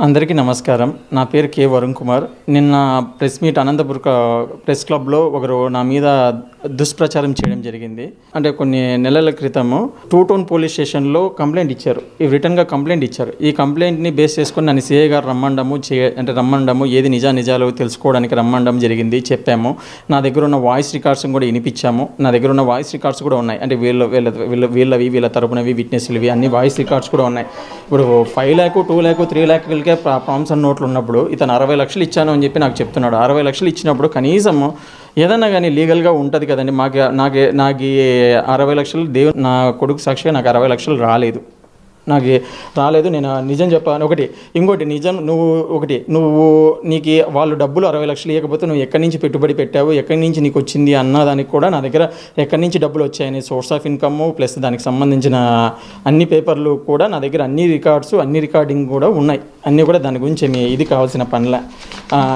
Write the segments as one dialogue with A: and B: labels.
A: అందరికీ నమస్కారం. నా పేరు కే వరుణ్ కుమార్. నిన్న ప్రెస్ మీట్ అనంతపురం ప్రెస్ క్లబ్లో ఒకరు నా మీద దుష్ప్రచారం చేయడం జరిగింది. అంటే కొన్ని నెలల క్రితము టూ టౌన్ పోలీస్ స్టేషన్లో కంప్లైంట్ ఇచ్చారు. రిటర్న్గా కంప్లైంట్ ఇచ్చారు. ఈ కంప్లైంట్ని బేస్ చేసుకొని నన్ను సిఐ గారు రమ్మండము ఏది నిజాలు తెలుసుకోవడానికి రమ్మండం జరిగింది. చెప్పాము. నా దగ్గర ఉన్న వాయిస్ రికార్డ్స్ కూడా వినిపించాము. నా దగ్గర ఉన్న వాయిస్ రికార్డ్స్ కూడా ఉన్నాయి. అంటే వీళ్ళ తరపునవి విట్నెస్లవి అన్ని వాయిస్ రికార్డ్స్ కూడా ఉన్నాయి. ఇప్పుడు 5 లాఖ్ 2 లాఖ్ 3 లాఖ్ ప్రామ్స్ అండ్ నోట్లు ఉన్నప్పుడు ఇతను 60 లక్షలు ఇచ్చాను అని చెప్పి నాకు చెప్తున్నాడు. 60 లక్షలు ఇచ్చినప్పుడు కనీసము ఏదన్నా కానీ లీగల్గా ఉంటుంది కదండి. నాకు 60 లక్షలు నా కొడుకు సాక్షిగా నాకు 60 లక్షలు రాలేదు. నేను నిజం చెప్పాను. ఇంకోటి నిజం నువ్వు నీకు వాళ్ళు డబ్బులు 60 లక్షలు ఇవ్వకపోతే నువ్వు ఎక్కడి నుంచి పెట్టుబడి పెట్టావు, ఎక్కడి నుంచి నీకు వచ్చింది అన్నదానికి కూడా నా దగ్గర ఎక్కడి నుంచి డబ్బులు వచ్చాయని సోర్స్ ఆఫ్ ఇన్కమ్ ప్లస్ దానికి సంబంధించిన అన్ని పేపర్లు కూడా నా దగ్గర అన్ని రికార్డింగ్ కూడా ఉన్నాయి. అన్నీ కూడా దాని గురించి ఇది కావాల్సిన పనులే.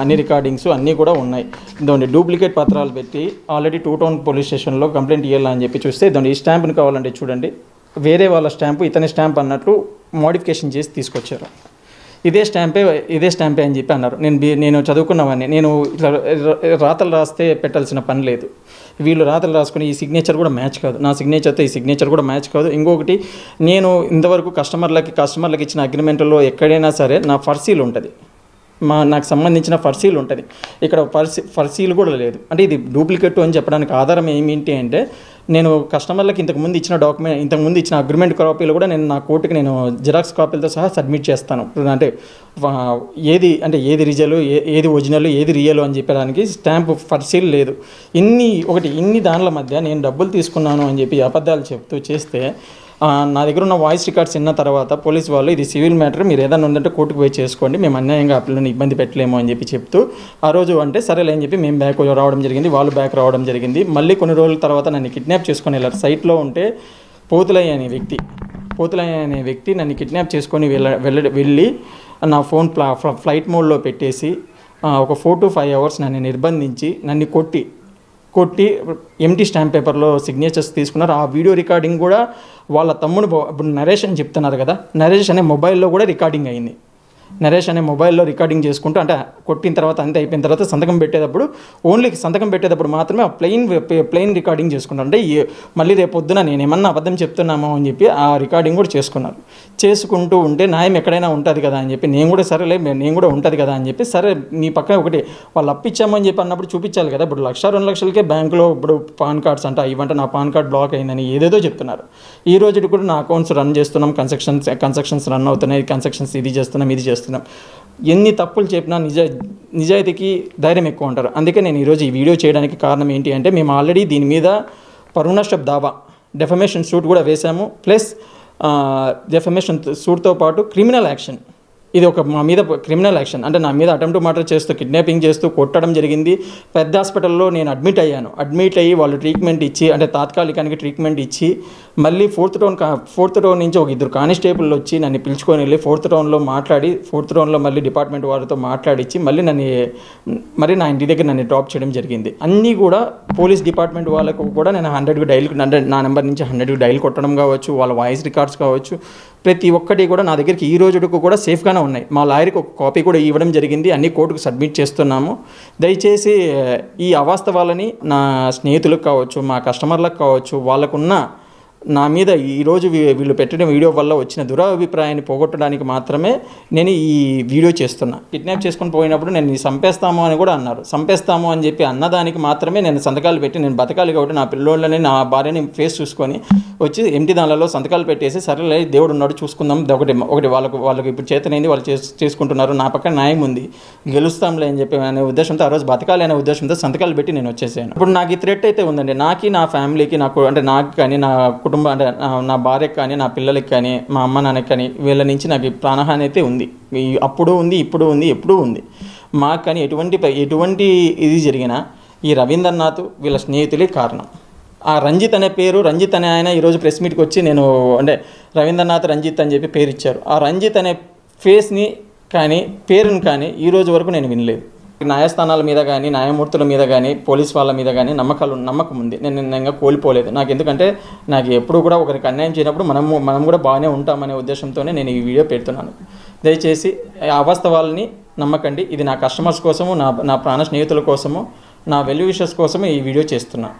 A: అన్ని రికార్డింగ్స్ అన్నీ కూడా ఉన్నాయి. దాని డూప్లికేట్ పత్రాలు పెట్టి ఆల్రెడీ టూ టౌన్ పోలీస్ స్టేషన్లో కంప్లైంట్ ఇవ్వాలని చెప్పి చూస్తే దాని ఈ స్టాంప్ని కావాలంటే చూడండి, వేరే వాళ్ళ స్టాంపు ఇతని స్టాంప్ అన్నట్లు మోడిఫికేషన్ చేసి తీసుకొచ్చారు. ఇదే స్టాంపే అని చెప్పి అన్నారు. నేను చదువుకున్నవాడిని. నేను ఇట్లా రాతలు రాస్తే పెట్టాల్సిన పని లేదు. వీళ్ళు రాతలు రాసుకుని ఈ సిగ్నేచర్ కూడా మ్యాచ్ కాదు. నా సిగ్నేచర్తో ఈ సిగ్నేచర్ కూడా మ్యాచ్ కాదు. ఇంకొకటి, నేను ఇంతవరకు కస్టమర్లకి ఇచ్చిన అగ్రిమెంట్లో ఎక్కడైనా సరే నా ఫర్సీల్ ఉంటుంది, నాకు సంబంధించిన ఫర్సీలు ఉంటుంది. ఇక్కడ ఫర్సీలు కూడా లేదు. అంటే ఇది డూప్లికేట్ అని చెప్పడానికి ఆధారం ఏమిటి అంటే, నేను కస్టమర్లకి ఇంతకుముందు ఇచ్చిన అగ్రిమెంట్ కాపీలు కూడా నా కోర్టుకి జిరాక్స్ కాపీలతో సహా సబ్మిట్ చేస్తాను. అంటే ఏది రిజలు, ఏది ఒరిజినల్, ఏది రియల్ అని చెప్పడానికి స్టాంప్ ఫర్సీల్ లేదు. ఇన్ని దానిల మధ్య నేను డబ్బులు తీసుకున్నాను అని చెప్పి అబద్ధాలు చెప్తూ చేస్తే, నా దగ్గర ఉన్న వాయిస్ రికార్డ్స్ విన్న తర్వాత పోలీస్ వాళ్ళు ఇది సివిల్ మ్యాటర్, మీరు ఏదైనా ఉందంటే కోర్టుకు పోయి చేసుకోండి, మేము అన్యాయంగా ఆ పిల్లల్ని ఇబ్బంది పెట్టలేము అని చెప్పి చెప్తూ ఆ రోజు అంటే సరేలే అని చెప్పి మేము బ్యాక్ రావడం జరిగింది, వాళ్ళు బ్యాక్ రావడం జరిగింది. మళ్ళీ కొన్ని రోజుల తర్వాత నన్ను కిడ్నాప్ చేసుకొని వెళ్ళారు. సైట్లో ఉంటే పోతులయ్య అనే వ్యక్తి నన్ను కిడ్నాప్ చేసుకొని వెళ్ళి నా ఫోన్ ఫ్లైట్ మోడ్లో పెట్టేసి ఒక 4 to 5 hours నన్ను నిర్బంధించి నన్ను కొట్టి ఎంటీ స్టాంప్ పేపర్లో సిగ్నేచర్స్ తీసుకున్నారు. ఆ వీడియో రికార్డింగ్ కూడా వాళ్ళ తమ్ముడు, ఇప్పుడు నరేష్ అని చెప్తున్నారు కదా, నరేష్ అనే మొబైల్లో కూడా రికార్డింగ్ అయింది. నరేష్ అనే మొబైల్లో రికార్డింగ్ చేసుకుంటూ, అంటే కొట్టిన తర్వాత అంతే అయిపోయిన తర్వాత సంతకం పెట్టేటప్పుడు మాత్రమే ఆ ప్లెయిన్ రికార్డింగ్ చేసుకున్నారు. అంటే మళ్ళీ రేపు పొద్దున నేను ఏమన్నా అబద్ధం చెప్తున్నామో అని చెప్పి ఆ రికార్డింగ్ కూడా చేసుకుంటూ ఉంటే న్యాయం ఎక్కడైనా ఉంటుంది కదా అని చెప్పి నేను కూడా ఉంటుంది కదా అని చెప్పి, సరే మీ పక్కన వాళ్ళు అప్పిచ్చామో అని చెప్పి అన్నప్పుడు చూపించాలి కదా. ఇప్పుడు 1-2 లక్షలకే బ్యాంకులో ఇప్పుడు పాన్ కార్డ్స్ ఇవంటే నా పాన్ కార్డ్ బ్లాక్ అయిందని ఏదేదో చెప్తున్నారు. ఈ రోజు కూడా నా అకౌంట్స్ రన్ చేస్తున్నాం, కన్స్ట్రక్షన్స్ రన్ అవుతున్నాయి, కన్స్ట్రక్షన్స్ ఇది చేస్తున్నాం. ఎన్ని తప్పులు చెప్పినా నిజాయితీకి ధైర్యం ఎక్కువ ఉంటారు. అందుకే నేను ఈరోజు ఈ వీడియో చేయడానికి కారణం ఏంటి అంటే, మేము ఆల్రెడీ దీని మీద పరువు నష్టపు దావా, డెఫమేషన్ సూట్ కూడా వేశాము. ప్లస్ డెఫమేషన్ సూట్తో పాటు క్రిమినల్ యాక్షన్, ఇది మా మీద క్రిమినల్ యాక్షన్. అంటే నా మీద అటెంప్ట్ మర్డర్ చేస్తూ, కిడ్నాపింగ్ చేస్తూ కొట్టడం జరిగింది. పెద్ద హాస్పిటల్లో నేను అడ్మిట్ అయ్యి వాళ్ళు ట్రీట్మెంట్ ఇచ్చి, అంటే తాత్కాలికానికి ట్రీట్మెంట్ ఇచ్చి, మళ్ళీ ఫోర్త్ టౌన్ నుంచి ఒక 2 కానిస్టేబుల్ వచ్చి నన్ను పిలుచుకొని వెళ్ళి ఫోర్త్ టౌన్లో మళ్ళీ డిపార్ట్మెంట్ వారితో మాట్లాడించి మళ్ళీ నా ఇంటి దగ్గర నన్ను డ్రాప్ చేయడం జరిగింది. అన్నీ కూడా పోలీస్ డిపార్ట్మెంట్ వాళ్ళకు కూడా నేను 100కి డైల్, అంటే నా నెంబర్ నుంచి 100కి డైల్ కొట్టడం కావచ్చు, వాళ్ళ వాయిస్ రికార్డ్స్ కావచ్చు, ప్రతి ఒక్కటి కూడా నా దగ్గరికి ఈ రోజుకు కూడా సేఫ్గానే ఉన్నాయి. మా లాయర్కి ఒక కాపీ కూడా ఇవ్వడం జరిగింది. అన్ని కోర్టుకు సబ్మిట్ చేస్తున్నాము. దయచేసి ఈ అవాస్తవాలని నా స్నేహితులకు కావచ్చు, మా కస్టమర్లకు కావచ్చు, వాళ్ళకున్న నా మీద ఈరోజు వీళ్ళు పెట్టిన వీడియో వల్ల వచ్చిన దురభిప్రాయాన్ని పోగొట్టడానికి మాత్రమే నేను ఈ వీడియో చేస్తున్నా. కిడ్నాప్ చేసుకొని పోయినప్పుడు నేను చంపేస్తాము అని కూడా అన్నారు. చంపేస్తాము అని చెప్పి అన్నదానికి మాత్రమే నేను సంతకాలు పెట్టి, నేను బతకాలి కాబట్టి నా పిల్లోళ్ళని, నా భార్యని ఫేస్ చూసుకొని వచ్చి ఎంటీ దానిలో సంతకాలు పెట్టేసి, సరేలే దేవుడు ఉన్నాడు చూసుకుందాం, ఒకటి వాళ్ళకి ఇప్పుడు చేతనైంది, వాళ్ళు చేసుకుంటున్నారు, నా పక్కన న్యాయం ఉంది, గెలుస్తాంలే అని చెప్పి అనే ఉద్దేశంతో, ఆ రోజు బతకాలి అనే ఉద్దేశంతో సంతకాలు పెట్టి నేను వచ్చేసాను. ఇప్పుడు నాకు ఈ థ్రెట్ అయితే ఉందండి. నా ఫ్యామిలీకి, అంటే నాకు కానీ, నా కుటుంబం, అంటే నా భార్యకి కానీ, నా పిల్లలకి కానీ, మా అమ్మ నాన్నకి కానీ, వీళ్ళ నుంచి నాకు ప్రాణహాని అయితే ఉంది. అప్పుడు ఉంది, ఇప్పుడు ఉంది, ఎప్పుడూ ఉంది. మాకు కానీ ఎటువంటి ఇది జరిగినా ఈ రవీంద్రనాథ్ వీళ్ళ స్నేహితులే కారణం. ఆ రంజిత్ అనే ఆయన ఈరోజు ప్రెస్ మీట్కి వచ్చి అంటే రవీంద్రనాథ్ రంజిత్ అని చెప్పి పేరు ఇచ్చారు. ఆ రంజిత్ అనే పేరుని కానీ ఈ రోజు వరకు నేను వినలేదు. న్యాయస్థానాల మీద కానీ న్యాయమూర్తుల మీద కానీ పోలీస్ వాళ్ళ మీద కానీ నమ్మకం ఉంది. నేను ఇంకా కోల్పోలేదు. నాకు ఎందుకంటే నాకు ఎప్పుడు కూడా ఒకరికి అన్యాయం చేయనప్పుడు మనం కూడా బాగానే ఉంటామనే ఉద్దేశంతోనే నేను ఈ వీడియో పెడుతున్నాను. దయచేసి అవాస్తవాలని నమ్మకండి. ఇది నా కస్టమర్స్ కోసము, నా ప్రాణ స్నేహితుల కోసము, నా వెల్ విషర్స్ కోసము ఈ వీడియో చేస్తున్నా.